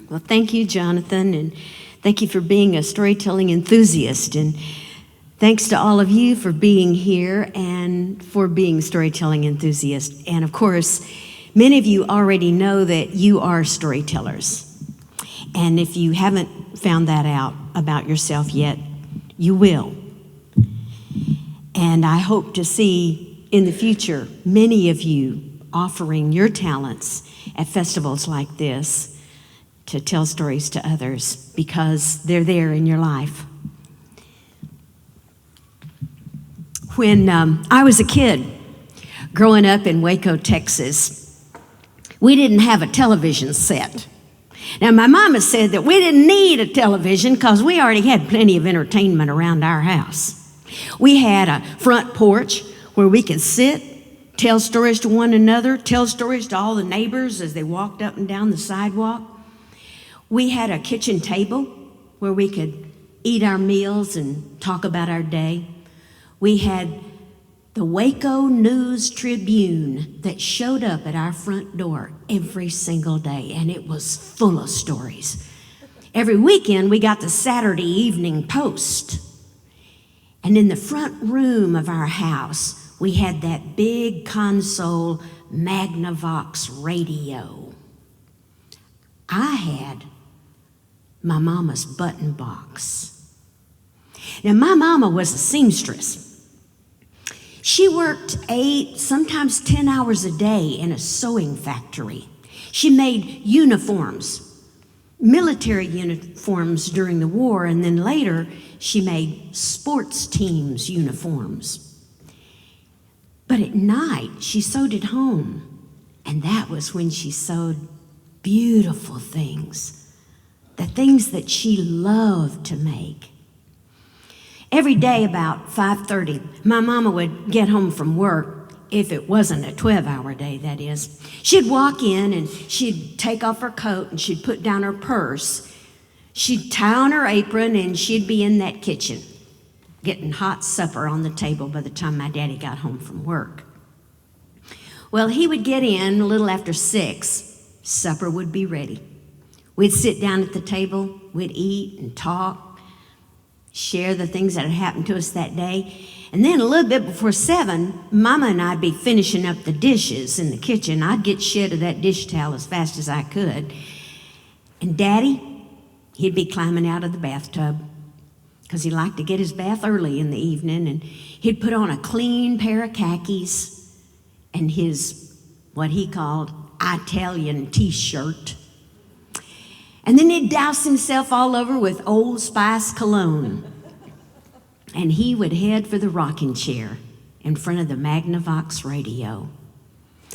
Well, thank you, Jonathan, and thank you for being a storytelling enthusiast. And thanks to all of you for being here and for being storytelling enthusiasts. And of course, many of you already know that you are storytellers. And if you haven't found that out about yourself yet, you will. And I hope to see in the future many of you offering your talents at festivals like this to tell stories to others because they're there in your life. When I was a kid growing up in Waco, Texas, we didn't have a television set. Now, my mama said that we didn't need a television because we already had plenty of entertainment around our house. We had a front porch where we could sit, tell stories to one another, tell stories to all the neighbors as they walked up and down the sidewalk. We had a kitchen table where we could eat our meals and talk about our day. We had the Waco News Tribune that showed up at our front door every single day, and it was full of stories. Every weekend, we got the Saturday Evening Post. And in the front room of our house, we had that big console Magnavox radio. I had my mama's button box. Now, my mama was a seamstress. She worked 8, sometimes 10 hours a day in a sewing factory. She made uniforms, military uniforms during the war, and then later she made sports teams' uniforms. But at night, she sewed at home, and that was when she sewed beautiful things, the things that she loved to make. Every day about 5:30, my mama would get home from work, if it wasn't a 12-hour day, that is. She'd walk in and she'd take off her coat and she'd put down her purse. She'd tie on her apron and she'd be in that kitchen getting hot supper on the table by the time my daddy got home from work. Well, he would get in a little after 6. Supper would be ready. We'd sit down at the table, we'd eat and talk, share the things that had happened to us that day. And then a little bit before 7, Mama and I'd be finishing up the dishes in the kitchen. I'd get shed of that dish towel as fast as I could. And Daddy, he'd be climbing out of the bathtub because he liked to get his bath early in the evening. And he'd put on a clean pair of khakis and his, what he called, Italian t-shirt. And then he'd douse himself all over with Old Spice cologne. And he would head for the rocking chair in front of the Magnavox radio.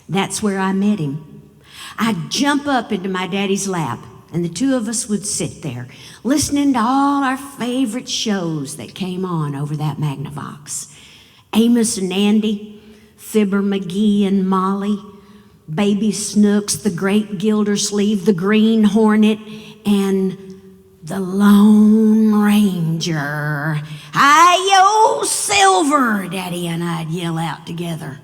That's where I met him. I'd jump up into my daddy's lap, and the two of us would sit there, listening to all our favorite shows that came on over that Magnavox. Amos and Andy, Fibber McGee and Molly, Baby Snooks, the Great Gildersleeve, the Green Hornet, and the Lone Ranger. Hi-yo, Silver, Daddy and I'd yell out together.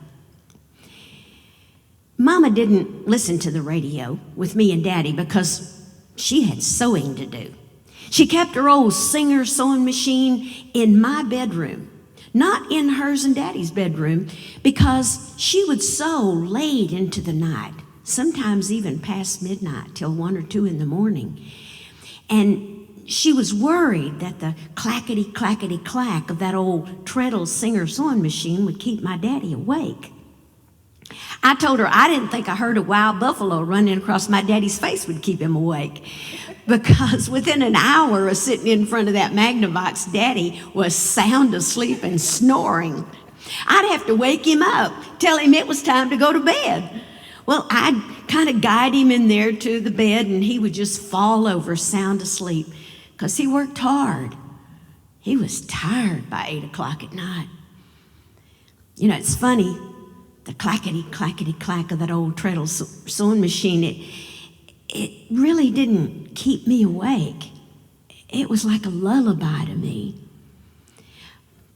Mama didn't listen to the radio with me and Daddy because she had sewing to do. She kept her old Singer sewing machine in my bedroom, not in hers and Daddy's bedroom, because she would sew late into the night, sometimes even past midnight till 1 or 2 in the morning. And she was worried that the clackety-clackety-clack of that old treadle Singer sewing machine would keep my daddy awake. I told her I didn't think I heard a wild buffalo running across my daddy's face would keep him awake, because within an hour of sitting in front of that Magnavox, Daddy was sound asleep and snoring. I'd have to wake him up, tell him it was time to go to bed. Well, I'd kind of guide him in there to the bed, and he would just fall over sound asleep because he worked hard. He was tired by 8 o'clock at night. You know, it's funny, the clackety-clackety-clack of that old treadle sewing machine, it really didn't keep me awake. It was like a lullaby to me.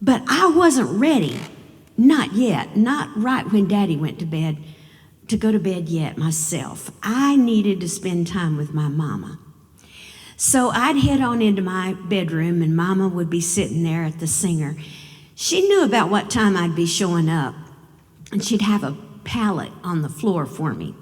But I wasn't ready, not yet, not right when Daddy went to bed, to go to bed yet myself. I needed to spend time with my mama. So I'd head on into my bedroom, and Mama would be sitting there at the singer. She knew about what time I'd be showing up, and she'd have a pallet on the floor for me.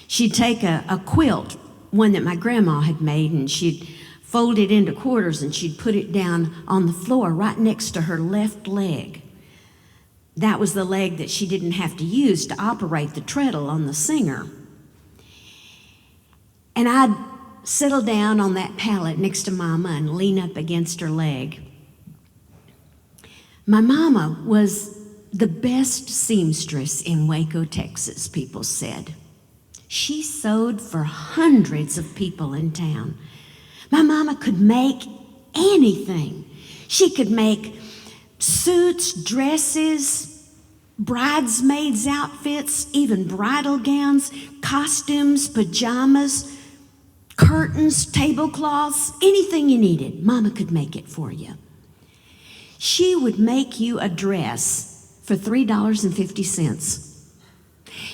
She'd take a quilt, one that my grandma had made, and she'd fold it into quarters, and she'd put it down on the floor right next to her left leg. That was the leg that she didn't have to use to operate the treadle on the singer. And I'd settle down on that pallet next to Mama and lean up against her leg. My mama was the best seamstress in Waco, Texas, people said. She sewed for hundreds of people in town. My mama could make anything. She could make suits, dresses, bridesmaids' outfits, even bridal gowns, costumes, pajamas, curtains, tablecloths, anything you needed. Mama could make it for you. She would make you a dress for $3.50.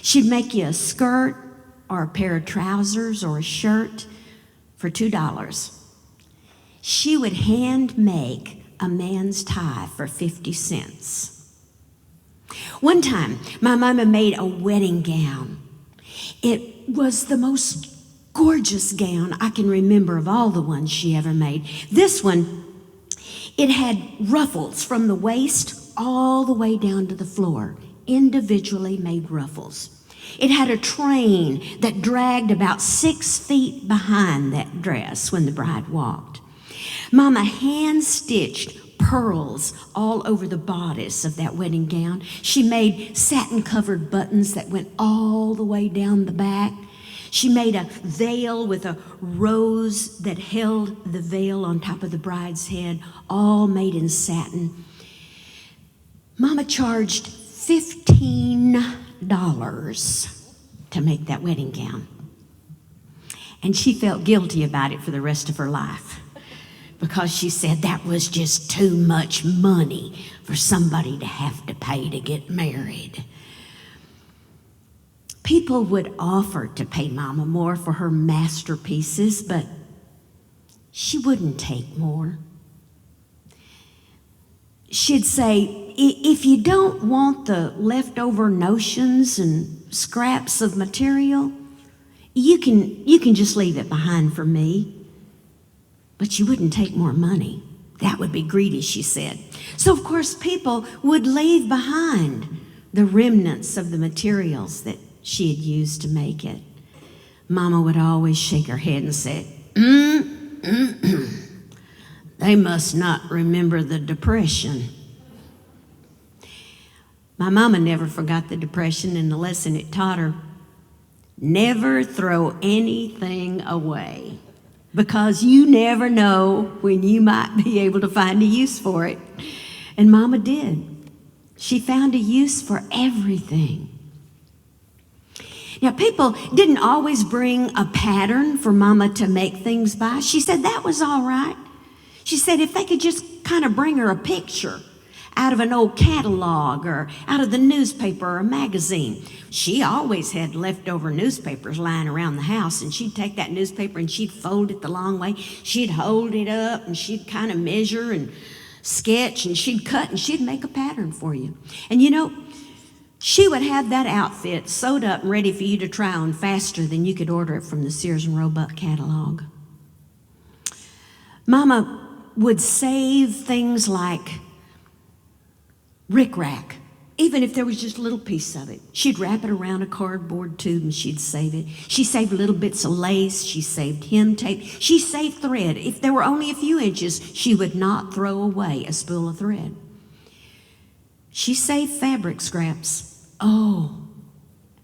She'd make you a skirt or a pair of trousers or a shirt for $2. She would hand make a man's tie for 50 cents. One time, my mama made a wedding gown. It was the most gorgeous gown I can remember of all the ones she ever made. This one, it had ruffles from the waist all the way down to the floor, individually made ruffles. It had a train that dragged about 6 feet behind that dress when the bride walked. Mama hand-stitched pearls all over the bodice of that wedding gown. She made satin-covered buttons that went all the way down the back. She made a veil with a rose that held the veil on top of the bride's head, all made in satin. Mama charged $15 to make that wedding gown. And she felt guilty about it for the rest of her life, because she said that was just too much money for somebody to have to pay to get married. People would offer to pay Mama more for her masterpieces, but she wouldn't take more. She'd say, if you don't want the leftover notions and scraps of material, you can just leave it behind for me. But you wouldn't take more money. That would be greedy, she said. So, of course, people would leave behind the remnants of the materials that she had used to make it. Mama would always shake her head and say, they must not remember the Depression. My mama never forgot the Depression, and the lesson it taught her: never throw anything away, because you never know when you might be able to find a use for it. And Mama did. She found a use for everything. Now, people didn't always bring a pattern for Mama to make things by. She said that was all right. She said if they could just kind of bring her a picture out of an old catalog or out of the newspaper or a magazine. She always had leftover newspapers lying around the house, and she'd take that newspaper and she'd fold it the long way. She'd hold it up and she'd kind of measure and sketch, and she'd cut and she'd make a pattern for you. And you know, she would have that outfit sewed up and ready for you to try on faster than you could order it from the Sears and Roebuck catalog. Mama would save things like rickrack, even if there was just a little piece of it. She'd wrap it around a cardboard tube and she'd save it. She saved little bits of lace. She saved hem tape. She saved thread. If there were only a few inches, she would not throw away a spool of thread. She saved fabric scraps. Oh,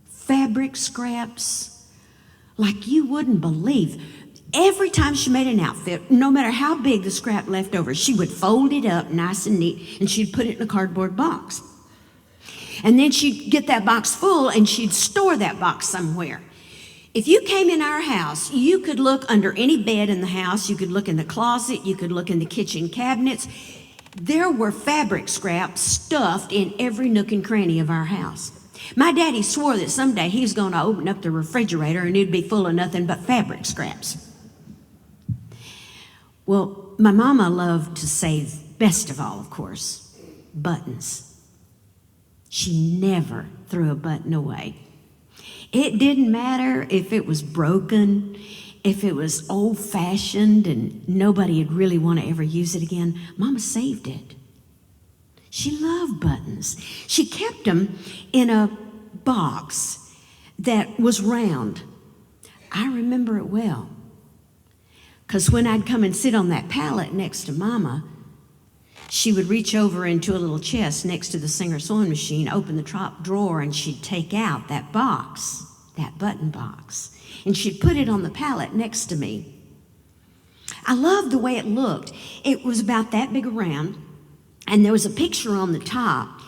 fabric scraps like you wouldn't believe. Every time she made an outfit, no matter how big the scrap left over, she would fold it up nice and neat, and she'd put it in a cardboard box. And then she'd get that box full, and she'd store that box somewhere. If you came in our house, you could look under any bed in the house, you could look in the closet, you could look in the kitchen cabinets. There were fabric scraps stuffed in every nook and cranny of our house. My daddy swore that someday he was going to open up the refrigerator and it'd be full of nothing but fabric scraps. Well, my mama loved to save, best of all, of course, buttons. She never threw a button away. It didn't matter if it was broken, if it was old-fashioned and nobody would really want to ever use it again. Mama saved it. She loved buttons. She kept them in a box that was round. I remember it well, because when I'd come and sit on that pallet next to Mama, she would reach over into a little chest next to the Singer sewing machine, open the top drawer, and she'd take out that box, that button box, and she'd put it on the pallet next to me. I loved the way it looked. It was about that big around, and there was a picture on the top.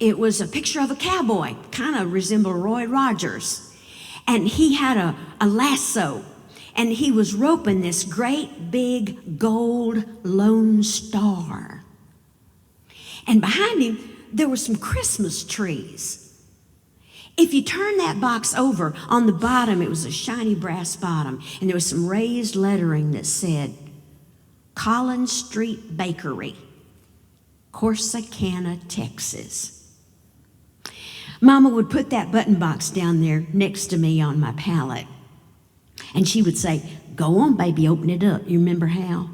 It was a picture of a cowboy, kind of resembled Roy Rogers, and he had a lasso, and he was roping this great big gold lone star. And behind him, there were some Christmas trees. If you turn that box over, on the bottom, it was a shiny brass bottom, and there was some raised lettering that said, Collins Street Bakery, Corsicana, Texas. Mama would put that button box down there next to me on my pallet, and she would say, go on, baby, open it up. You remember how?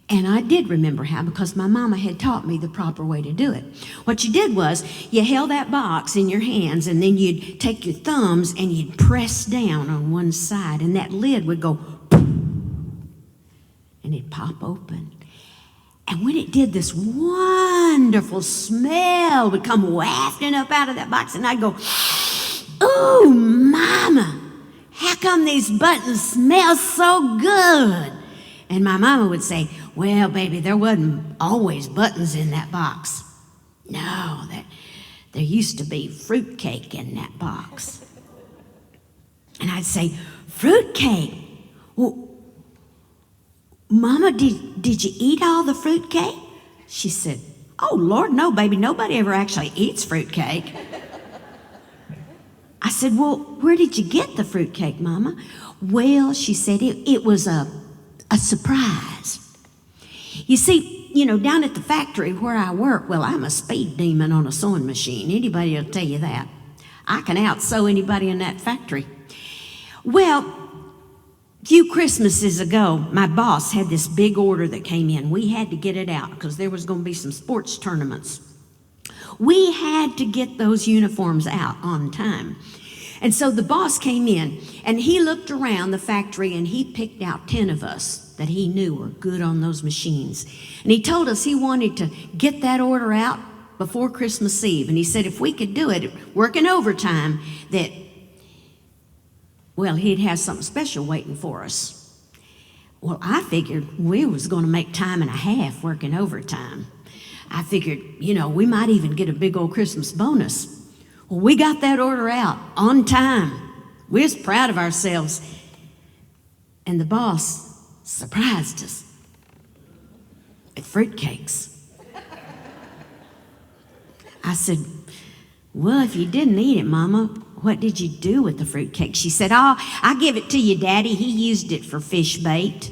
And I did remember how, because my mama had taught me the proper way to do it. What you did was you held that box in your hands, and then you'd take your thumbs and you'd press down on one side, and that lid would go and it'd pop open. And when it did, this wonderful smell would come wafting up out of that box, and I'd go, ooh, Mama, how come these buttons smell so good? And my mama would say, well, baby, there wasn't always buttons in that box. No, there used to be fruitcake in that box. And I'd say, fruitcake? Well, Mama, did you eat all the fruitcake? She said, oh, Lord, no, baby, nobody ever actually eats fruitcake. I said, well, where did you get the fruitcake, Mama? Well, she said, it was a surprise. You see, down at the factory where I work, well, I'm a speed demon on a sewing machine. Anybody will tell you that. I can out-sew anybody in that factory. Well, a few Christmases ago, my boss had this big order that came in. We had to get it out because there was going to be some sports tournaments. We had to get those uniforms out on time. And so the boss came in, and he looked around the factory, and he picked out 10 of us that he knew were good on those machines. And he told us he wanted to get that order out before Christmas Eve. And he said if we could do it, working overtime, that, well, he'd have something special waiting for us. Well, I figured we was going to make time and a half working overtime. I figured, we might even get a big old Christmas bonus. Well, we got that order out on time. We was proud of ourselves. And the boss surprised us with fruitcakes. I said, well, if you didn't eat it, Mama, what did you do with the fruitcake? She said, oh, I give it to you, Daddy. He used it for fish bait.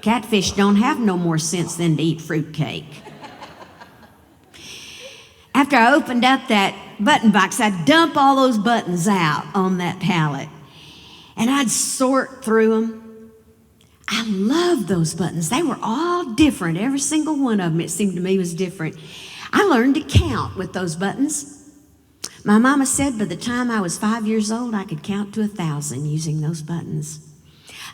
Catfish don't have no more sense than to eat fruitcake. After I opened up that button box, I'd dump all those buttons out on that pallet, and I'd sort through them. I loved those buttons. They were all different. Every single one of them, it seemed to me, was different. I learned to count with those buttons. My mama said by the time I was 5 years old, I could count to 1,000 using those buttons.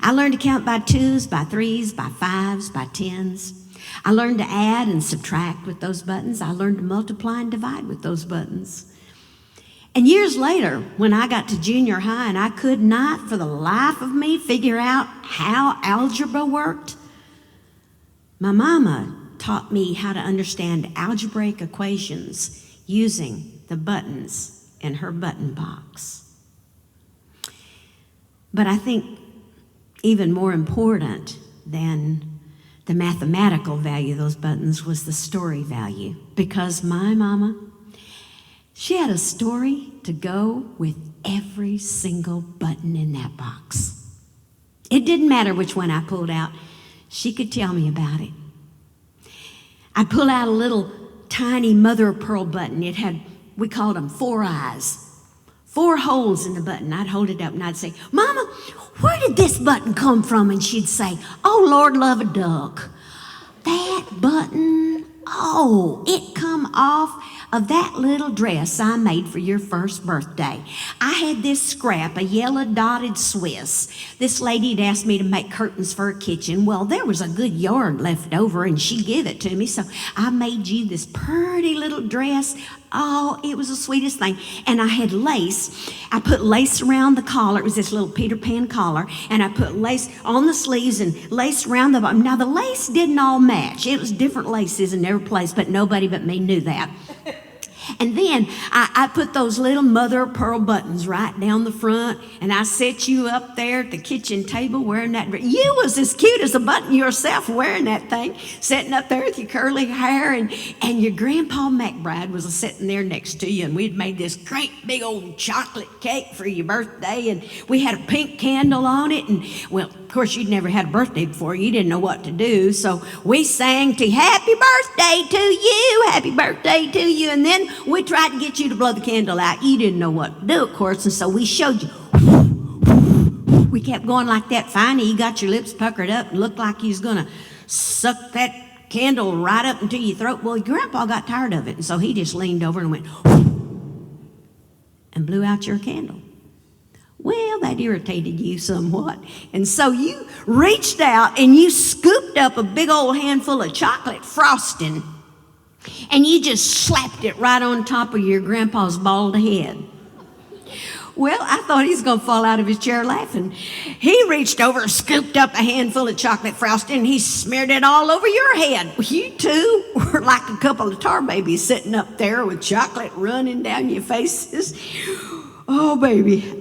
I learned to count by 2s, by 3s, by 5s, by 10s. I learned to add and subtract with those buttons. I learned to multiply and divide with those buttons. And years later, when I got to junior high and I could not for the life of me figure out how algebra worked, my mama taught me how to understand algebraic equations using the buttons in her button box. But I think even more important than the mathematical value of those buttons was the story value, because my mama She had a story to go with every single button in that box. It didn't matter which one I pulled out. She could tell me about it. I'd pull out a little tiny mother of pearl button. It had, we called them 4 eyes. 4 holes in the button. I'd hold it up and I'd say, Mama, where did this button come from? And she'd say, oh, Lord, love a duck. That button, oh, it come off of that little dress I made for your first birthday. I had this scrap, a yellow dotted Swiss. This lady had asked me to make curtains for her kitchen. Well, there was a good yard left over and she gave it to me. So I made you this pretty little dress. Oh, it was the sweetest thing. And I had lace. I put lace around the collar. It was this little Peter Pan collar. And I put lace on the sleeves and lace around the bottom. Now, the lace didn't all match. It was different laces in every place, but nobody but me knew that. And then I put those little mother of pearl buttons right down the front, and I set you up there at the kitchen table wearing that. You was as cute as a button yourself wearing that thing, sitting up there with your curly hair, and your grandpa McBride was sitting there next to you, and we'd made this great big old chocolate cake for your birthday, and we had a pink candle on it, and well, of course, you'd never had a birthday before. You didn't know what to do, so we sang to happy birthday to you, happy birthday to you, and then we tried to get you to blow the candle out. You didn't know what to do, of course, and so we showed you. We kept going like that. Finally, you got your lips puckered up and looked like you was going to suck that candle right up into your throat. Well, your grandpa got tired of it, and so he just leaned over and went and blew out your candle. Well, that irritated you somewhat. And so you reached out and you scooped up a big old handful of chocolate frosting and you just slapped it right on top of your grandpa's bald head. Well, I thought he was going to fall out of his chair laughing. He reached over, scooped up a handful of chocolate frosting, and he smeared it all over your head. You two were like a couple of tar babies sitting up there with chocolate running down your faces. Oh, baby.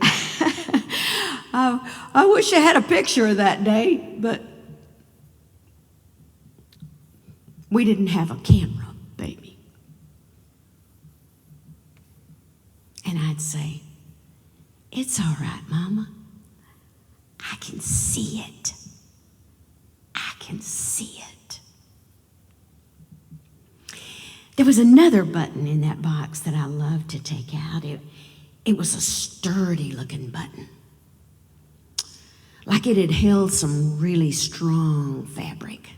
I wish I had a picture of that day, but we didn't have a camera, baby. And I'd say, it's all right, Mama. I can see it. I can see it. There was another button in that box that I loved to take out. It was a sturdy looking button. Like it had held some really strong fabric.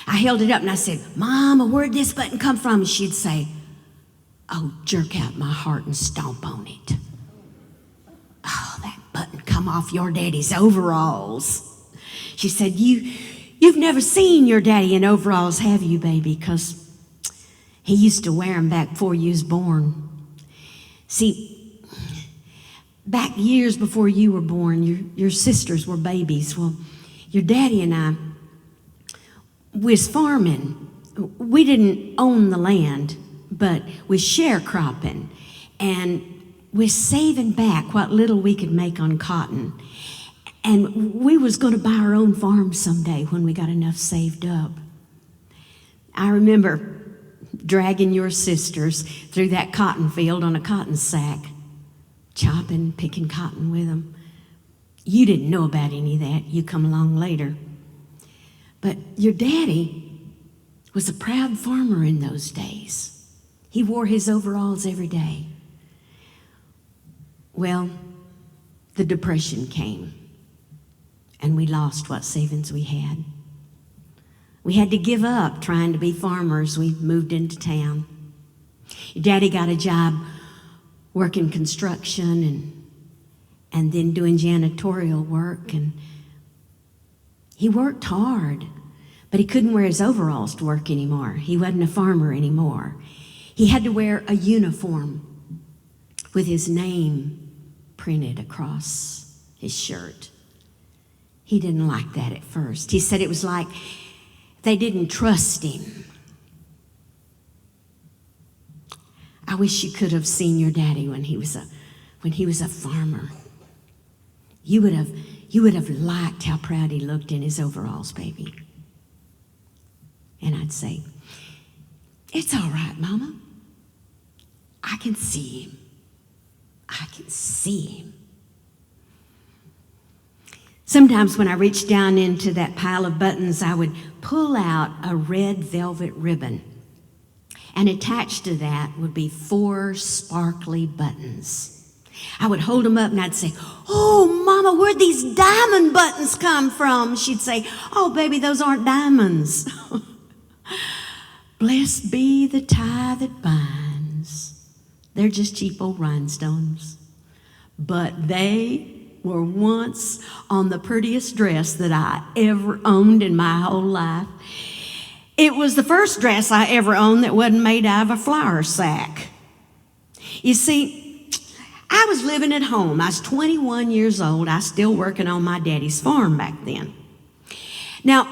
I held it up and I said, Mama, where'd this button come from? And she'd say, oh, jerk out my heart and stomp on it. Oh, that button come off your daddy's overalls. She said, you've never seen your daddy in overalls, have you, baby? Because he used to wear them back before you was born. See, back years before you were born, your sisters were babies. Well, your daddy and I was farming. We didn't own the land, but we sharecropping. And we're saving back what little we could make on cotton. And we was going to buy our own farm someday when we got enough saved up. I remember dragging your sisters through that cotton field on a cotton sack, chopping, picking cotton with them. You didn't know about any of that. You come along later. But your daddy was a proud farmer in those days. He wore his overalls every day. Well, the Depression came, and we lost what savings we had. We had to give up trying to be farmers. We moved into town. Your daddy got a job working construction and then doing janitorial work, and he worked hard, but he couldn't wear his overalls to work anymore. He wasn't a farmer anymore. He had to wear a uniform with his name printed across his shirt. He didn't like that at first. He said it was like they didn't trust him. I wish you could have seen your daddy when he was a farmer. You would have liked how proud he looked in his overalls, baby. And I'd say, it's all right, Mama. I can see him. I can see him. Sometimes when I reached down into that pile of buttons, I would pull out a red velvet ribbon. And attached to that would be 4 sparkly buttons. I would hold them up and I'd say, "Oh, Mama, where'd these diamond buttons come from?" She'd say, "Oh, baby, those aren't diamonds." Blessed be the tie that binds. They're just cheap old rhinestones. But they were once on the prettiest dress that I ever owned in my whole life. It was the first dress I ever owned that wasn't made out of a flour sack. You see, I was living at home. I was 21 years old. I was still working on my daddy's farm back then. Now,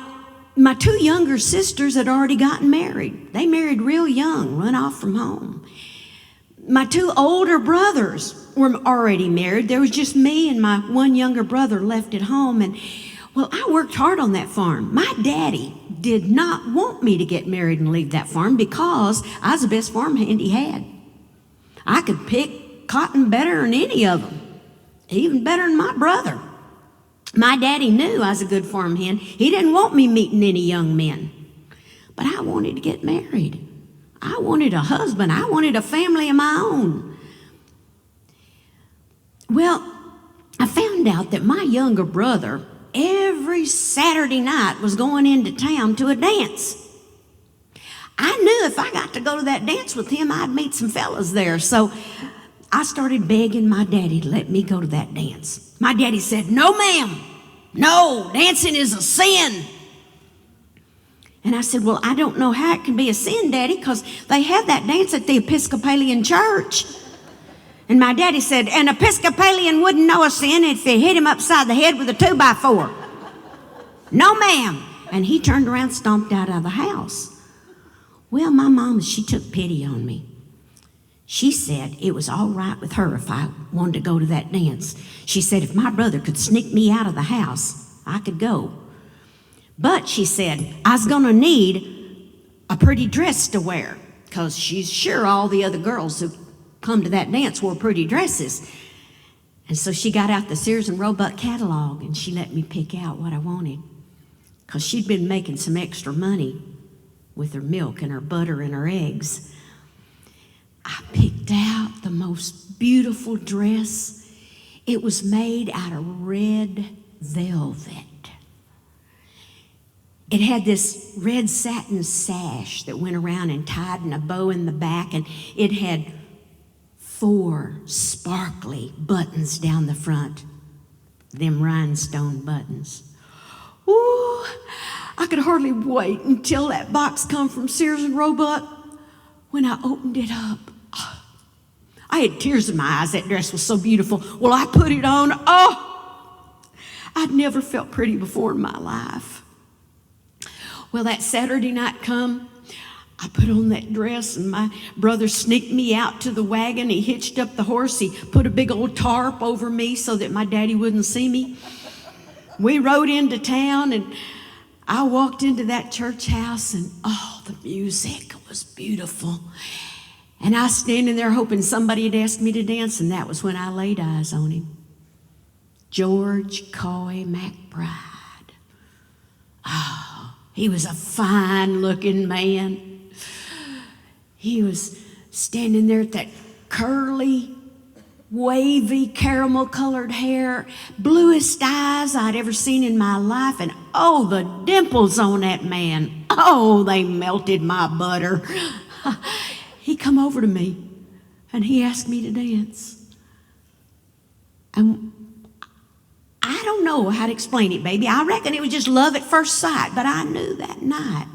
my 2 younger sisters had already gotten married. They married real young, run off from home. My 2 older brothers were already married. There was just me and my 1 younger brother left at home. And, well, I worked hard on that farm. My daddy did not want me to get married and leave that farm because I was the best farmhand he had. I could pick cotton better than any of them, even better than my brother. My daddy knew I was a good farmhand. He didn't want me meeting any young men. But I wanted to get married. I wanted a husband. I wanted a family of my own. Well, I found out that my younger brother every Saturday night was going into town to a dance. I knew if I got to go to that dance with him, I'd meet some fellas there. So I started begging my daddy to let me go to that dance. My daddy said, "No, ma'am. No, dancing is a sin." And I said, "Well, I don't know how it can be a sin, Daddy, because they have that dance at the Episcopalian church." And my daddy said, "An Episcopalian wouldn't know a sin if they hit him upside the head with a 2x4. No, ma'am." And he turned around and stomped out of the house. Well, my mom, she took pity on me. She said it was all right with her if I wanted to go to that dance. She said if my brother could sneak me out of the house, I could go. But she said I was going to need a pretty dress to wear because she's sure all the other girls who come to that dance wore pretty dresses. And so she got out the Sears and Roebuck catalog and she let me pick out what I wanted because she'd been making some extra money with her milk and her butter and her eggs. I picked out the most beautiful dress. It was made out of red velvet. It had this red satin sash that went around and tied in a bow in the back, and it had 4 sparkly buttons down the front, them rhinestone buttons. Ooh, I could hardly wait until that box come from Sears and Roebuck. When I opened it up, I had tears in my eyes. That dress was so beautiful. Well, I put it on. Oh, I'd never felt pretty before in my life. Well, that Saturday night come, I put on that dress and my brother sneaked me out to the wagon. He hitched up the horse. He put a big old tarp over me so that my daddy wouldn't see me. We rode into town and I walked into that church house and oh, the music was beautiful. And I was standing there hoping somebody had asked me to dance, and that was when I laid eyes on him. George Coy McBride. Oh, he was a fine-looking man. He was standing there with that curly, wavy, caramel-colored hair, bluest eyes I'd ever seen in my life, and oh, the dimples on that man. Oh, they melted my butter. He come over to me, and he asked me to dance. And I don't know how to explain it, baby. I reckon it was just love at first sight, but I knew that night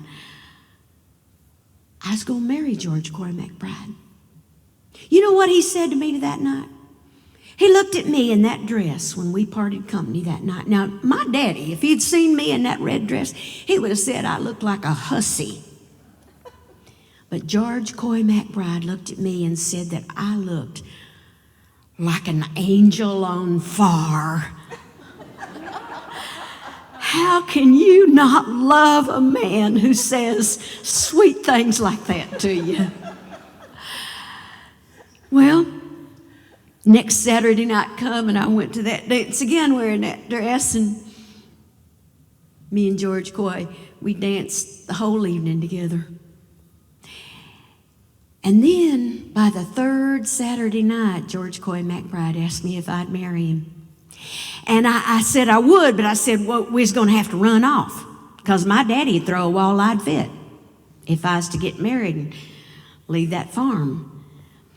I was going to marry George Coy McBride. You know what he said to me that night? He looked at me in that dress when we parted company that night. Now, my daddy, if he'd seen me in that red dress, he would have said I looked like a hussy. But George Coy McBride looked at me and said that I looked like an angel on fire. How can you not love a man who says sweet things like that to you? Well, next Saturday night come, and I went to that dance again wearing that dress, and me and George Coy, we danced the whole evening together. And then, by the third Saturday night, George Coy McBride asked me if I'd marry him. And I said I would, but I said, well, we was going to have to run off, because my daddy'd throw a wall-eyed fit if I was to get married and leave that farm.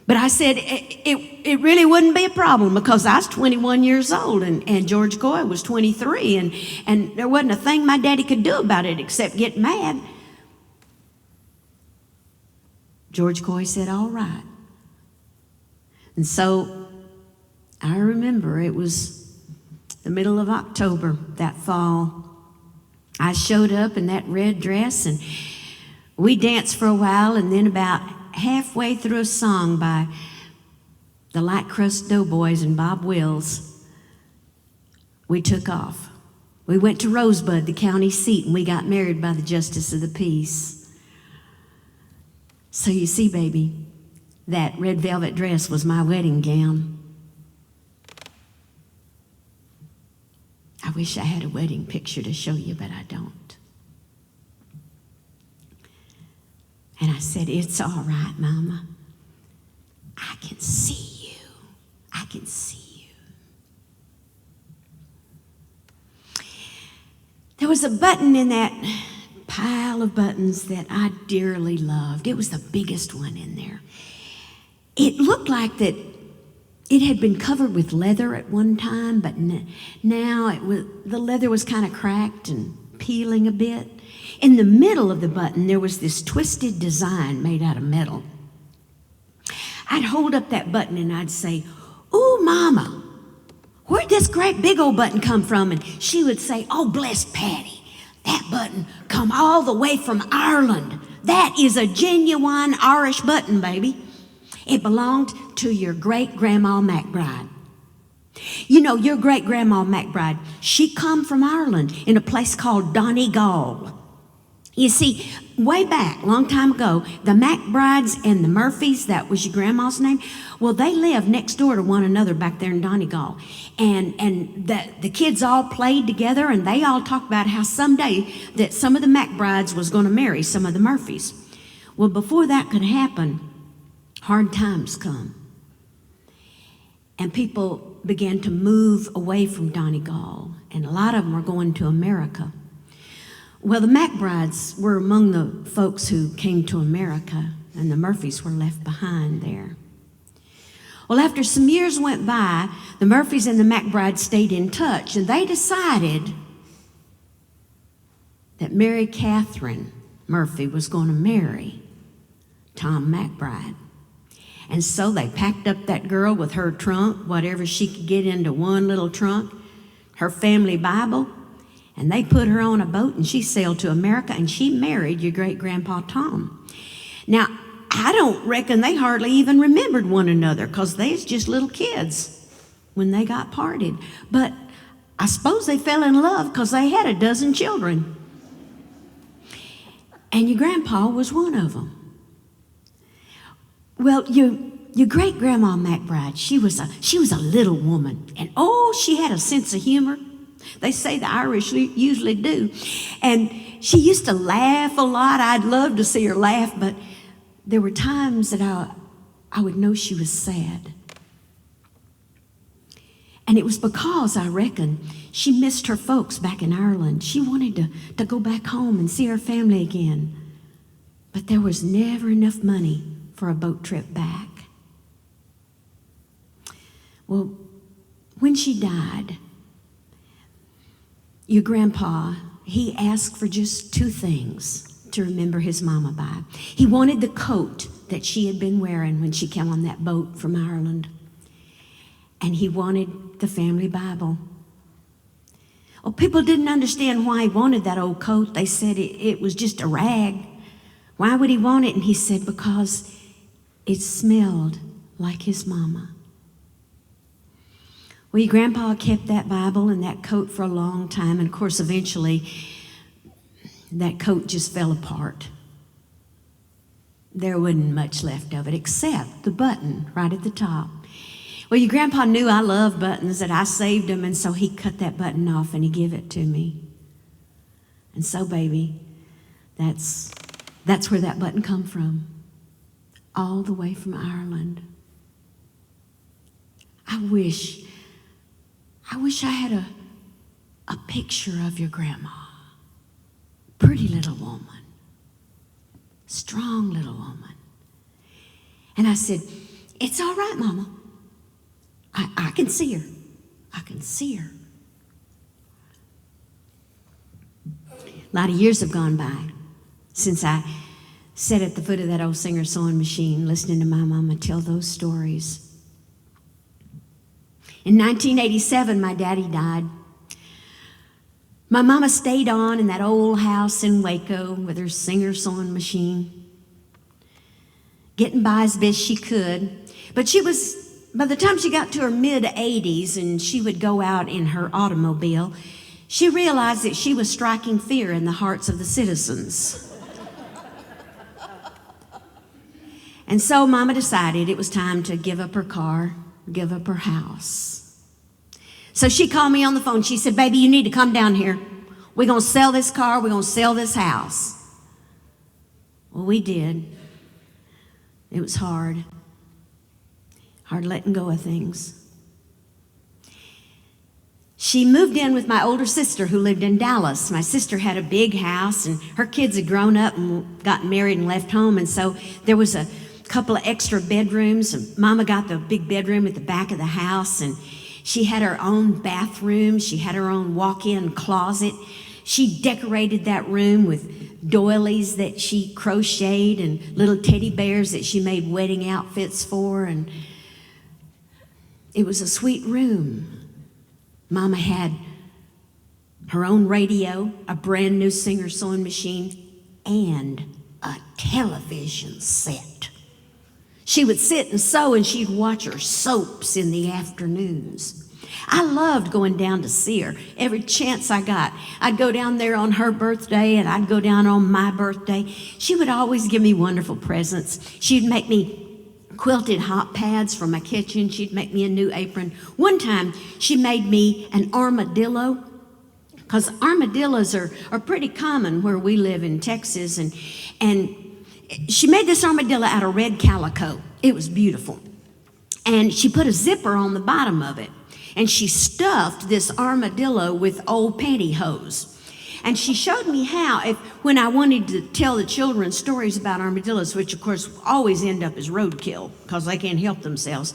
But I said it really wouldn't be a problem, because I was 21 years old and George Coy was 23, and there wasn't a thing my daddy could do about it except get mad. George Coy said, all right. And so I remember it was the middle of October that fall. I showed up in that red dress, and we danced for a while, and then about halfway through a song by the Light Crust Doughboys and Bob Wills, we took off. We went to Rosebud, the county seat, and we got married by the Justice of the Peace. So you see, baby, that red velvet dress was my wedding gown. I wish I had a wedding picture to show you, but I don't. And I said, it's all right, Mama. I can see you. I can see you. There was a button in that pile of buttons that I dearly loved. It was the biggest one in there. It looked like that it had been covered with leather at one time, but now the leather was kind of cracked and peeling a bit. In the middle of the button, there was this twisted design made out of metal. I'd hold up that button and I'd say, ooh, Mama, where'd this great big old button come from? And she would say, oh, bless Patty. That button come all the way from Ireland. That is a genuine Irish button, baby. It belonged to your great-grandma McBride. You know, your great-grandma McBride, she come from Ireland in a place called Donegal. You see, way back, a long time ago, the McBrides and the Murphys, that was your grandma's name, well, they lived next door to one another back there in Donegal. And the kids all played together, and they all talked about how someday that some of the McBrides was going to marry some of the Murphys. Well, before that could happen, hard times come. And people began to move away from Donegal, and a lot of them were going to America. Well, the McBrides were among the folks who came to America, and the Murphys were left behind there. Well, after some years went by, the Murphys and the McBrides stayed in touch, and they decided that Mary Catherine Murphy was going to marry Tom McBride. And so they packed up that girl with her trunk, whatever she could get into one little trunk, her family Bible, and they put her on a boat, and she sailed to America, and she married your great-grandpa Tom. Now, I don't reckon they hardly even remembered one another, because they was just little kids when they got parted. But I suppose they fell in love because they had a dozen children. And your grandpa was one of them. Well, your great-grandma McBride, she was a little woman, and oh, she had a sense of humor. They say the Irish usually do. And she used to laugh a lot. I'd love to see her laugh, but there were times that I would know she was sad. And it was because, I reckon, she missed her folks back in Ireland. She wanted to go back home and see her family again. But there was never enough money for a boat trip back. Well, when she died, your grandpa, he asked for just two things to remember his mama by. He wanted the coat that she had been wearing when she came on that boat from Ireland. And he wanted the family Bible. Well, people didn't understand why he wanted that old coat. They said it was just a rag. Why would he want it? And he said, because it smelled like his mama. Well, your grandpa kept that Bible and that coat for a long time, and of course, eventually, that coat just fell apart. there wasn't much left of it except the button right at the top. Well, your grandpa knew I loved buttons, that I saved them, and so he cut that button off and he gave it to me. And so, baby, that's where that button come from, all the way from Ireland. I wish I had a picture of your grandma. Pretty little woman, strong little woman. And I said, it's all right, Mama. I can see her. I can see her. A lot of years have gone by since I sat at the foot of that old singer sewing machine listening to my mama tell those stories. In 1987, my daddy died. My mama stayed on in that old house in Waco with her singer sewing machine, getting by as best she could. But by the time she got to her mid-80s and she would go out in her automobile, she realized that she was striking fear in the hearts of the citizens. And so Mama decided it was time to give up her car, give up her house. So she called me on the phone. She said, baby, you need to come down here. We're going to sell this car. We're going to sell this house. Well, we did. It was hard letting go of things. She moved in with my older sister who lived in Dallas. My sister had a big house, and her kids had grown up and gotten married and left home, and so there was a couple of extra bedrooms. And Mama got the big bedroom at the back of the house, and she had her own bathroom. She had her own walk-in closet. She decorated that room with doilies that she crocheted and little teddy bears that she made wedding outfits for, and it was a sweet room. Mama had her own radio, a brand new singer sewing machine, and a television set. She would sit and sew, and she'd watch her soaps in the afternoons. I loved going down to see her every chance I got. I'd go down there on her birthday, and I'd go down on my birthday. She would always give me wonderful presents. She'd make me quilted hot pads for my kitchen. She'd make me a new apron. One time, she made me an armadillo, because armadillos are pretty common where we live in Texas, and she made this armadillo out of red calico. It was beautiful. And she put a zipper on the bottom of it, and she stuffed this armadillo with old pantyhose. And she showed me how, when I wanted to tell the children stories about armadillos, which of course always end up as roadkill because they can't help themselves,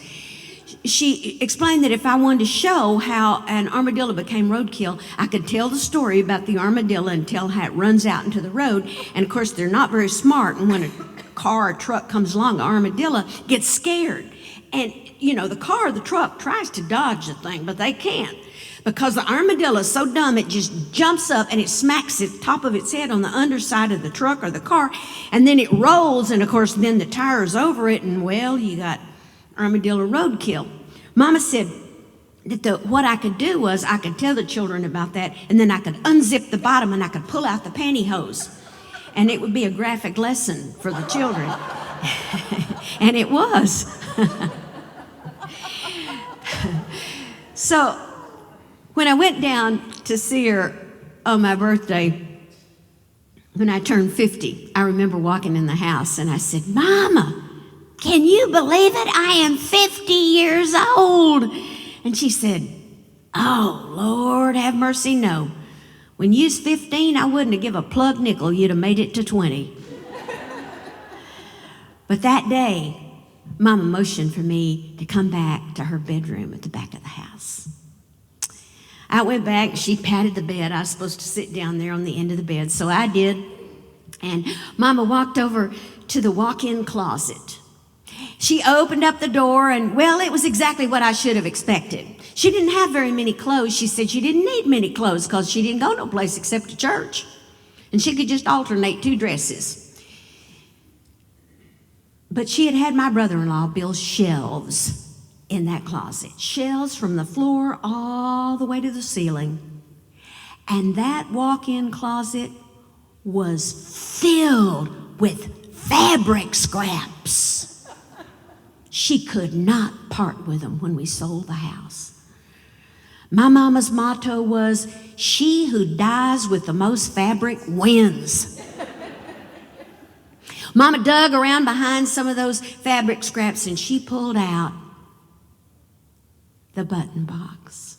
she explained that if I wanted to show how an armadillo became roadkill, I could tell the story about the armadillo and tell how it runs out into the road. And of course, they're not very smart. And when a car or truck comes along, the armadillo gets scared. And, the truck tries to dodge the thing, but they can't. Because the armadillo is so dumb, it just jumps up and it smacks the top of its head on the underside of the truck or the car, and then it rolls, and of course then the tire's over it, and well, you got armadillo roadkill. Mama said that what I could do was I could tell the children about that, and then I could unzip the bottom and I could pull out the pantyhose, and it would be a graphic lesson for the children. And it was. So when I went down to see her on my birthday, when I turned 50, I remember walking in the house and I said, Mama, can you believe it? I am 50 years old. And she said, oh, Lord, have mercy, no. When you was 15, I wouldn't have given a plug nickel. You'd have made it to 20. But that day, Mama motioned for me to come back to her bedroom at the back of the house. I went back, she patted the bed. I was supposed to sit down there on the end of the bed, so I did. And Mama walked over to the walk-in closet. She opened up the door, and, well, it was exactly what I should have expected. She didn't have very many clothes. She said she didn't need many clothes because she didn't go no place except to church. And she could just alternate 2 dresses. But she had my brother-in-law build shelves in that closet. Shelves from the floor all the way to the ceiling. And that walk-in closet was filled with fabric scraps. She could not part with them when we sold the house. My mama's motto was, she who dies with the most fabric wins. Mama dug around behind some of those fabric scraps and she pulled out the button box.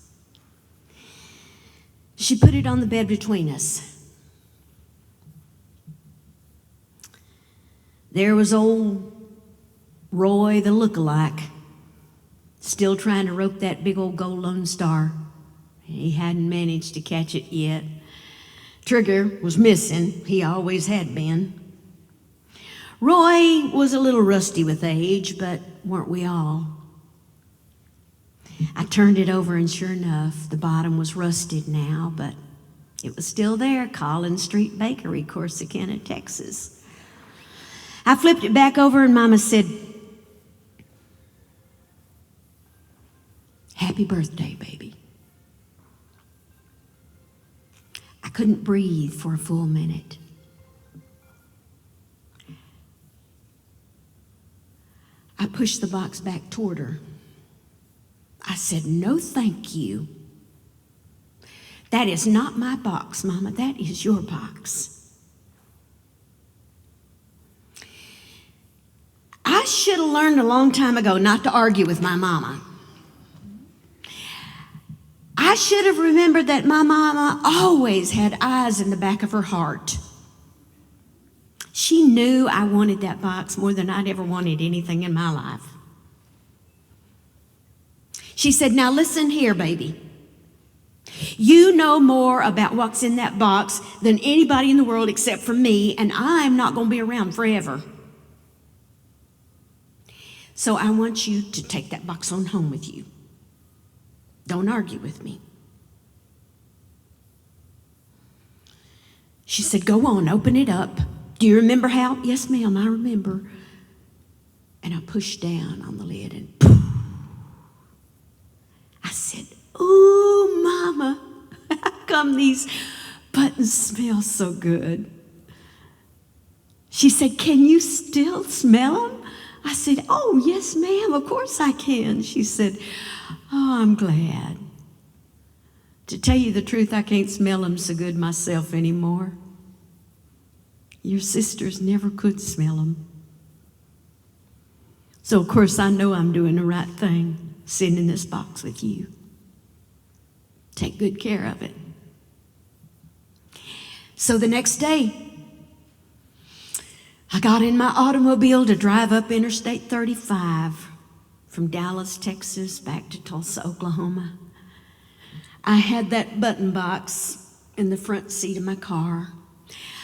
She put it on the bed between us. There was old Roy the look-alike, still trying to rope that big old gold Lone Star. He hadn't managed to catch it yet. Trigger was missing. He always had been. Roy was a little rusty with age, but weren't we all? I turned it over, and sure enough, the bottom was rusted now, but it was still there, Collins Street Bakery, Corsicana, Texas. I flipped it back over, and Mama said, "Happy birthday, baby." I couldn't breathe for a full minute. I pushed the box back toward her. I said, "No, thank you. That is not my box, Mama. That is your box." I should have learned a long time ago not to argue with my mama. I should have remembered that my mama always had eyes in the back of her heart. She knew I wanted that box more than I'd ever wanted anything in my life. She said, "Now listen here, baby. You know more about what's in that box than anybody in the world except for me, and I'm not going to be around forever. So I want you to take that box on home with you. Don't argue with me." She said, "Go on, open it up. Do you remember how?" "Yes, ma'am, I remember." And I pushed down on the lid and poof. I said, "Ooh, Mama, how come these buttons smell so good?" She said, "Can you still smell them?" I said, "Oh, yes, ma'am, of course I can." She said, "Oh, I'm glad. To tell you the truth, I can't smell them so good myself anymore. Your sisters never could smell them. So, of course, I know I'm doing the right thing, sitting in this box with you. Take good care of it." So the next day, I got in my automobile to drive up Interstate 35 from Dallas, Texas, back to Tulsa, Oklahoma. I had that button box in the front seat of my car.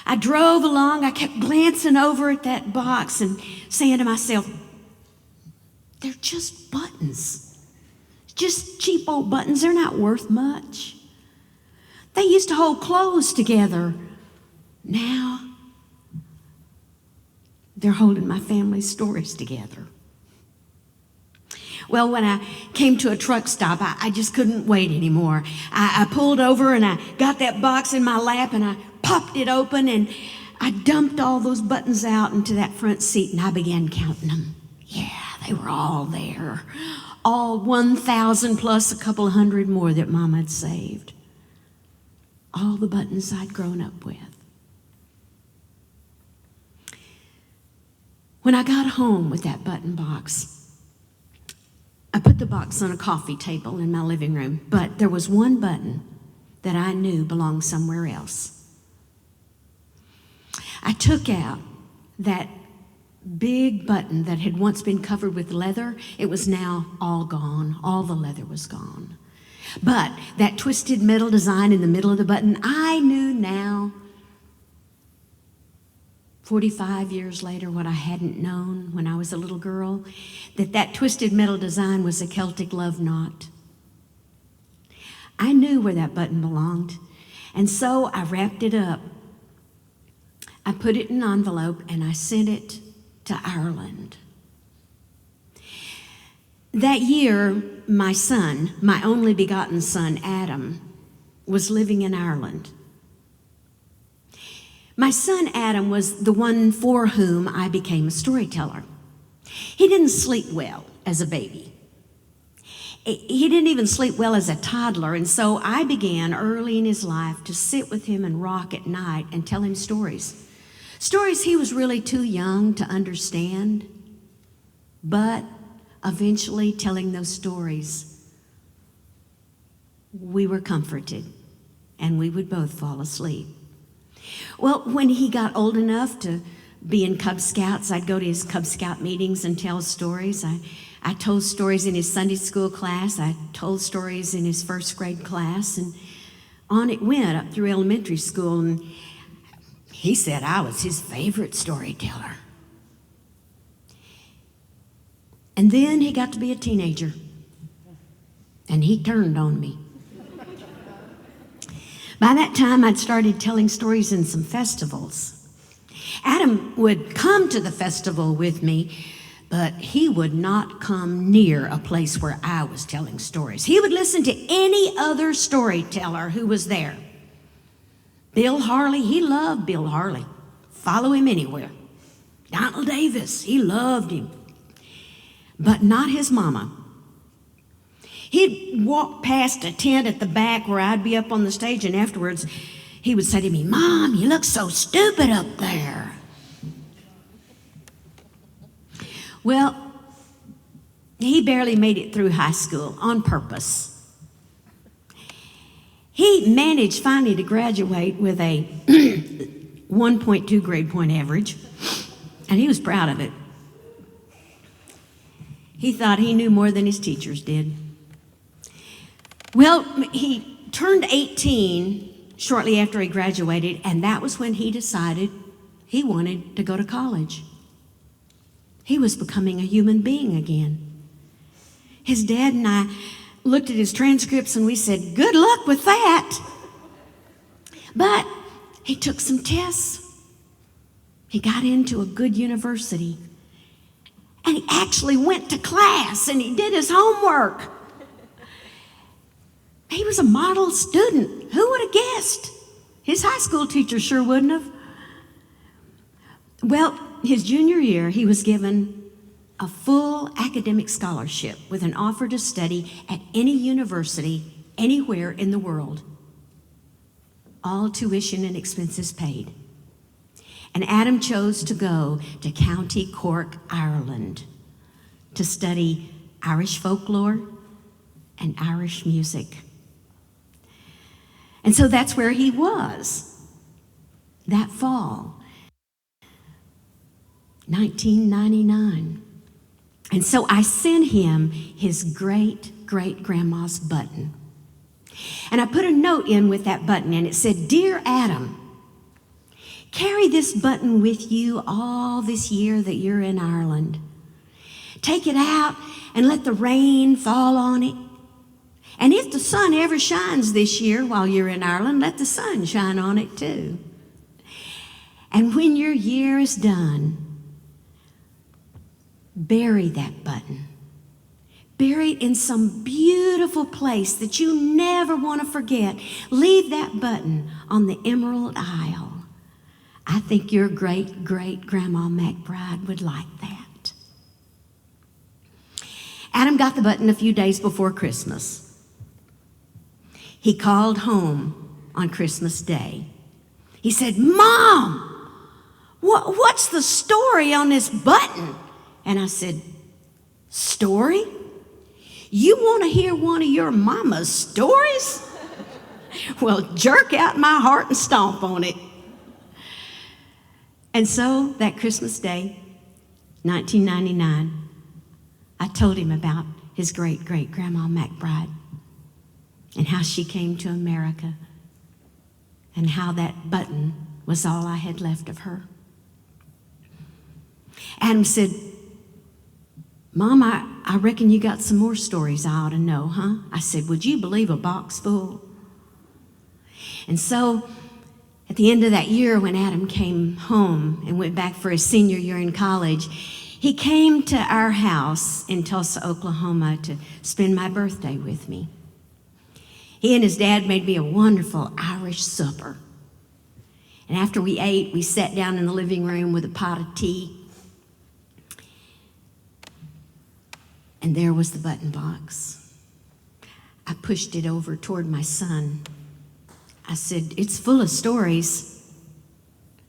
I drove along. I kept glancing over at that box and saying to myself, "They're just buttons. Just cheap old buttons. They're not worth much. They used to hold clothes together. Now, they're holding my family's stories together." Well, when I came to a truck stop, I just couldn't wait anymore. I pulled over and I got that box in my lap and I popped it open and I dumped all those buttons out into that front seat and I began counting them. Yeah, they were all there. All 1,000 plus a couple of hundred more that Mom had saved. All the buttons I'd grown up with. When I got home with that button box, I put the box on a coffee table in my living room, but there was one button that I knew belonged somewhere else. I took out that big button that had once been covered with leather. It was now all gone. All the leather was gone. But that twisted metal design in the middle of the button, I knew now, 45 years later, what I hadn't known when I was a little girl, that twisted metal design was a Celtic love knot. I knew where that button belonged, and so I wrapped it up. I put it in an envelope, and I sent it to Ireland. That year, my son, my only begotten son, Adam, was living in Ireland. My son Adam was the one for whom I became a storyteller. He didn't sleep well as a baby. He didn't even sleep well as a toddler, and so I began early in his life to sit with him and rock at night and tell him stories. Stories he was really too young to understand, but eventually telling those stories, we were comforted and we would both fall asleep. Well, when he got old enough to be in Cub Scouts, I'd go to his Cub Scout meetings and tell stories. I told stories in his Sunday school class. I told stories in his first grade class, and on it went up through elementary school, and he said I was his favorite storyteller. And then he got to be a teenager, and he turned on me. By that time, I'd started telling stories in some festivals. Adam would come to the festival with me, but he would not come near a place where I was telling stories. He would listen to any other storyteller who was there. Bill Harley, he loved Bill Harley. Follow him anywhere. Donald Davis, he loved him. But not his mama. He'd walk past a tent at the back where I'd be up on the stage, and afterwards he would say to me, "Mom, you look so stupid up there." Well, he barely made it through high school on purpose. He managed finally to graduate with a 1.2 grade point average, and he was proud of it. He thought he knew more than his teachers did. Well, he turned 18 shortly after he graduated, and that was when he decided he wanted to go to college. He was becoming a human being again. His dad and I looked at his transcripts and we said, "Good luck with that." But he took some tests. He got into a good university. And he actually went to class and he did his homework. He was a model student. Who would have guessed? His high school teacher sure wouldn't have. Well, his junior year, he was given a full academic scholarship with an offer to study at any university anywhere in the world. All tuition and expenses paid. And Adam chose to go to County Cork, Ireland, to study Irish folklore and Irish music. And so that's where he was that fall, 1999. And so I sent him his great-great-grandma's button. And I put a note in with that button, and it said, "Dear Adam, carry this button with you all this year that you're in Ireland. Take it out and let the rain fall on it. And if the sun ever shines this year while you're in Ireland, let the sun shine on it too. And when your year is done, bury that button. Bury it in some beautiful place that you never want to forget. Leave that button on the Emerald Isle. I think your great-great-grandma McBride would like that." Adam got the button a few days before Christmas. He called home on Christmas Day. He said, "Mom, what's the story on this button?" And I said, "Story? You want to hear one of your mama's stories? Well, jerk out my heart and stomp on it." And so that Christmas Day, 1999, I told him about his great-great-grandma McBride and how she came to America and how that button was all I had left of her. Adam said, "Mom, I reckon you got some more stories I ought to know, huh?" I said, "Would you believe a box full?" And so at the end of that year, when Adam came home and went back for his senior year in college, he came to our house in Tulsa, Oklahoma to spend my birthday with me. He and his dad made me a wonderful Irish supper. And after we ate, we sat down in the living room with a pot of tea. And there was the button box. I pushed it over toward my son. I said, "It's full of stories.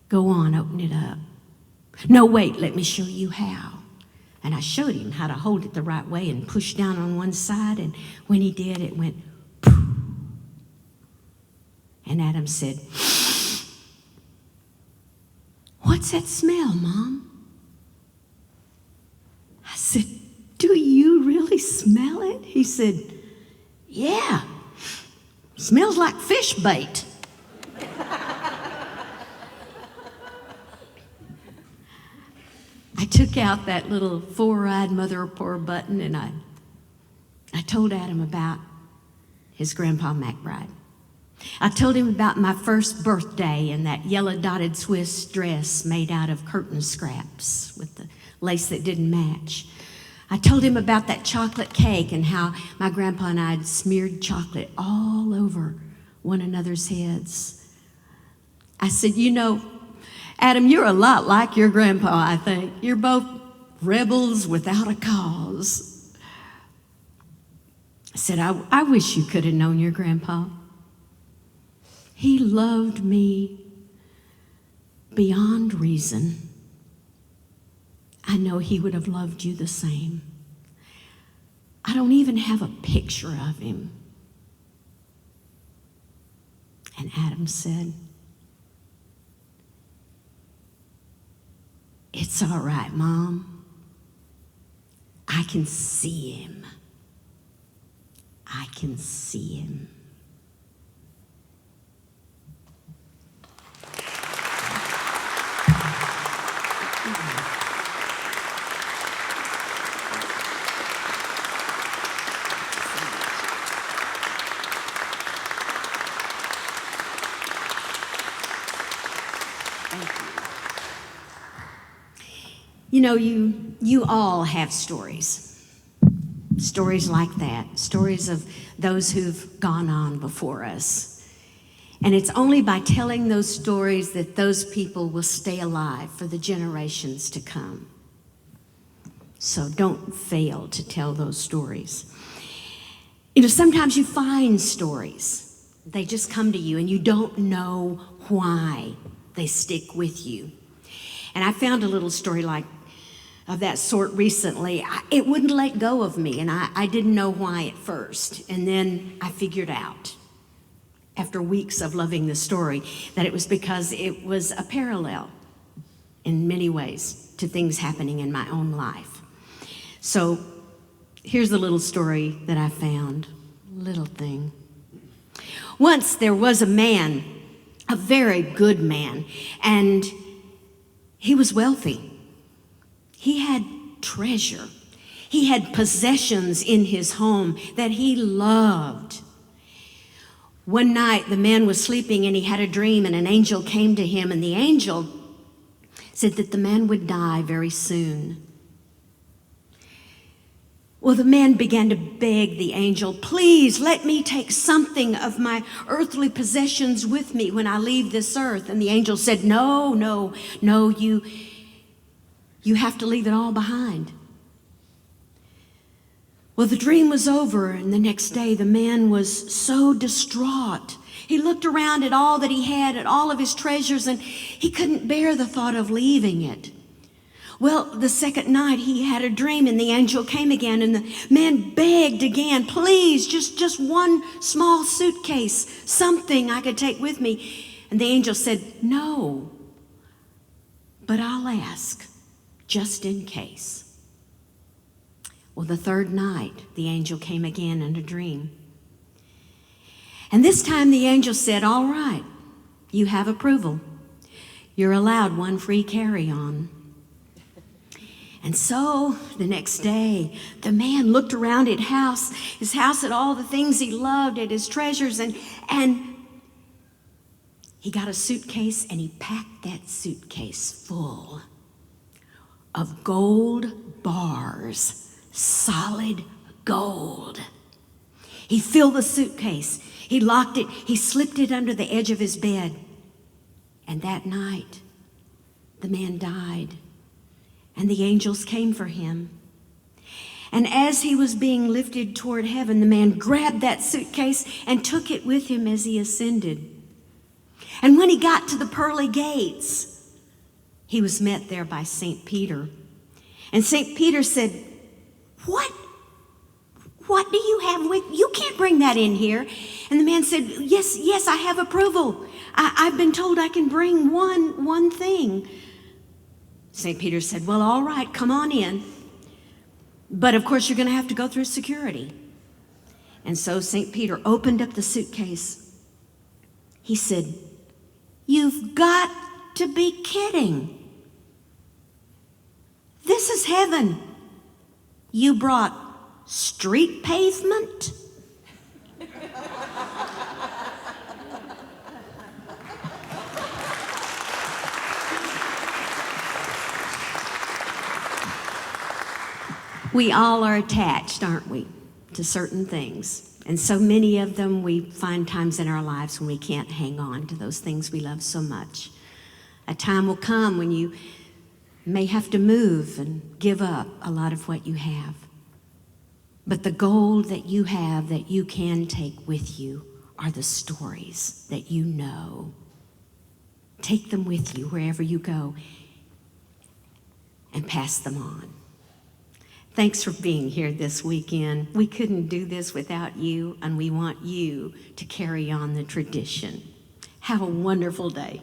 Go on, open it up." "No, wait, let me show you how." And I showed him how to hold it the right way and push down on one side. And when he did, it went poof. And Adam said, "What's that smell, Mom?" I said, "Do you really smell it?" He said, "Yeah, smells like fish bait." I took out that little four-eyed mother of pearl button and I told Adam about his Grandpa McBride. I told him about my first birthday and that yellow dotted Swiss dress made out of curtain scraps with the lace that didn't match. I told him about that chocolate cake and how my grandpa and I had smeared chocolate all over one another's heads. I said, "You know, Adam, you're a lot like your grandpa, I think. You're both rebels without a cause." I said, I wish you could have known your grandpa. He loved me beyond reason. I know he would have loved you the same. I don't even have a picture of him." And Adam said, "It's all right, Mom. I can see him. I can see him." You know, you all have stories like that, stories of those who've gone on before us. And it's only by telling those stories that those people will stay alive for the generations to come. So don't fail to tell those stories. You know, sometimes you find stories. They just come to you and you don't know why they stick with you. And I found a little story of that sort recently. It wouldn't let go of me, and I didn't know why at first. And then I figured out, after weeks of loving the story, that it was because it was a parallel in many ways to things happening in my own life. So here's the little story that I found. Little thing. Once there was a man, a very good man, and he was wealthy. He had treasure. He had possessions in his home that he loved. One night, the man was sleeping and he had a dream, and an angel came to him, and the angel said that the man would die very soon. Well, the man began to beg the angel, "Please let me take something of my earthly possessions with me when I leave this earth." And the angel said, No, you have to leave it all behind. Well, the dream was over, and the next day the man was so distraught. He looked around at all that he had, at all of his treasures, and he couldn't bear the thought of leaving it. Well, the second night he had a dream, and the angel came again, and the man begged again, "Please, just one small suitcase, something I could take with me." And the angel said, "No, but I'll ask, just in case." Well, the third night, the angel came again in a dream. And this time the angel said, "All right, you have approval. You're allowed one free carry-on." And so the next day, the man looked around at his house, at all the things he loved, at his treasures, and he got a suitcase, and he packed that suitcase full of gold bars, solid gold. He filled the suitcase, he locked it, he slipped it under the edge of his bed, And that night, the man died, and the angels came for him. And as he was being lifted toward heaven, the man grabbed that suitcase and took it with him as he ascended. And when he got to the pearly gates, he was met there by St. Peter. And St. Peter said, What do you have with you? You can't bring that in here. And the man said, Yes, I have approval. I've been told I can bring one thing. St. Peter said, Well, all right, come on in. But of course, you're going to have to go through security. And so St. Peter opened up the suitcase. He said, You've got to be kidding. This is heaven. You brought street pavement? We all are attached, aren't we, to certain things. And so many of them we find times in our lives when we can't hang on to those things we love so much. A time will come when you may have to move and give up a lot of what you have. But the gold that you have that you can take with you are the stories that you know. Take them with you wherever you go and pass them on. Thanks for being here this weekend. We couldn't do this without you, and we want you to carry on the tradition. Have a wonderful day.